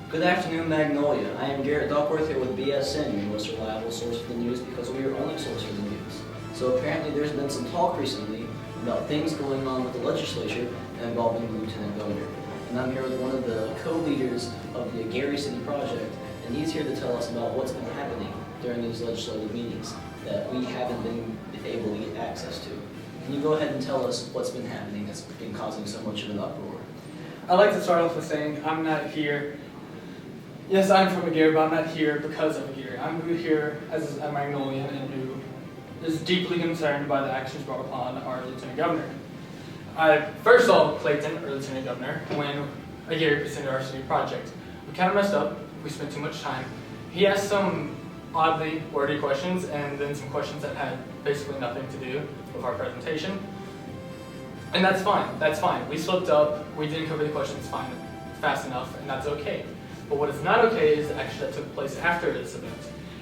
Good afternoon, Magnolia. I am Garrett Duckworth here with BSN, your most reliable source for the news because we are your only source for the news. So apparently there's been some talk recently about things going on with the legislature involving the Lieutenant Governor. And I'm here with one of the co-leaders of the Gary City Project, and he's here to tell us about what's been happening during these legislative meetings that we haven't been able to get access to. Can you go ahead and tell us what's been happening that's been causing so much of an uproar? I'd like to start off with saying I'm not here. Yes, I'm from Gary, but I'm not here because of Gary. I'm here as a Magnolian and who is deeply concerned by the actions brought upon our Lieutenant Governor. I first saw Clayton, our Lieutenant Governor, when Gary presented our city project. We kind of messed up. We spent too much time. He asked some oddly wordy questions and then some questions that had basically nothing to do with our presentation. And that's fine. That's fine. We slipped up. We didn't cover the questions fast enough, and that's okay. But what is not okay is the action that took place after this event.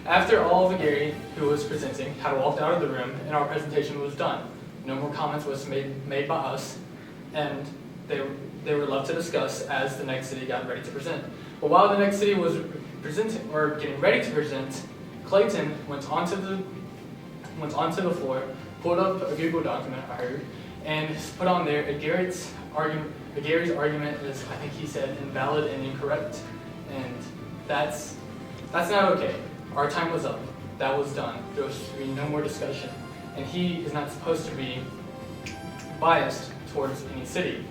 After all of Gary, who was presenting, had walked out of the room and our presentation was done. No more comments was made by us, and they were left to discuss as the next city got ready to present. But while the next city was presenting or getting ready to present, Clayton went onto the floor, pulled up a Google document I heard, and put on there Gary's argument is, I think he said, invalid and incorrect. And that's not okay. Our time was up. That was done. There was to be no more discussion. And he is not supposed to be biased towards any city.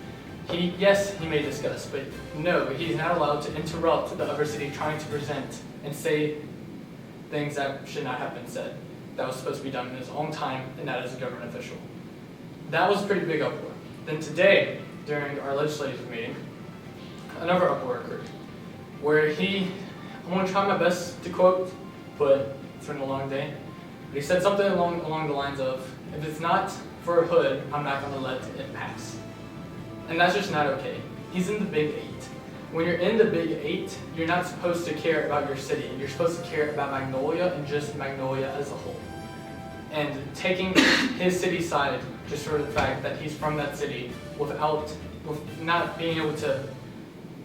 Yes, he may discuss, but no, he's not allowed to interrupt the other city trying to present and say things that should not have been said. That was supposed to be done in his own time and not as a government official. That was a pretty big uproar. Then today, during our legislative meeting, another uproar occurred, where I'm going to try my best to quote, but it's been a long day. But he said something along the lines of, if it's not for a hood, I'm not going to let it pass. And that's just not okay. He's in the Big Eight. When you're in the Big Eight, you're not supposed to care about your city. You're supposed to care about Magnolia and just Magnolia as a whole. And taking his city side just for the fact that he's from that city with not being able to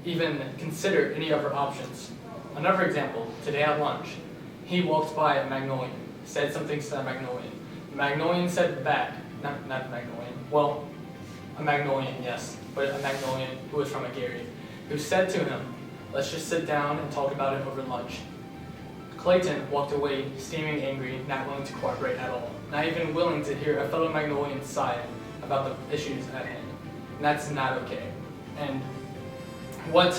even consider any other options. Another example, today at lunch, he walked by a Magnolian, said something to that Magnolian. The Magnolian said back, not a Magnolian, well, a Magnolian, yes, but a Magnolian who was from Gary, who said to him, let's just sit down and talk about it over lunch. Clayton walked away steaming angry, not willing to cooperate at all, not even willing to hear a fellow Magnolian's side about the issues at hand. And that's not okay. And what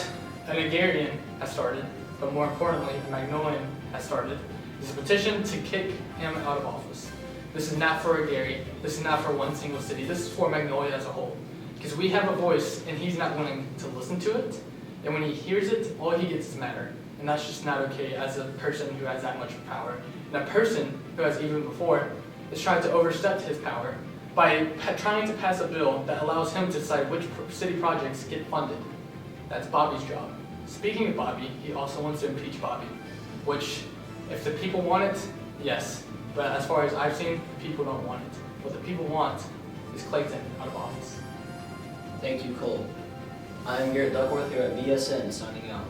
an Agarian has started, but more importantly, a Magnolian has started, is a petition to kick him out of office. This is not for Gary. This is not for one single city. This is for Magnolia as a whole. Because we have a voice, and he's not willing to listen to it. And when he hears it, all he gets is matter. And that's just not okay as a person who has that much power. And a person who has even before is trying to overstep his power by trying to pass a bill that allows him to decide which city projects get funded. That's Bobby's job. Speaking of Bobby, he also wants to impeach Bobby, which, if the people want it, yes. But as far as I've seen, the people don't want it. What the people want is Clayton out of office. Thank you, Cole. I am Garrett Duckworth here at BSN signing out.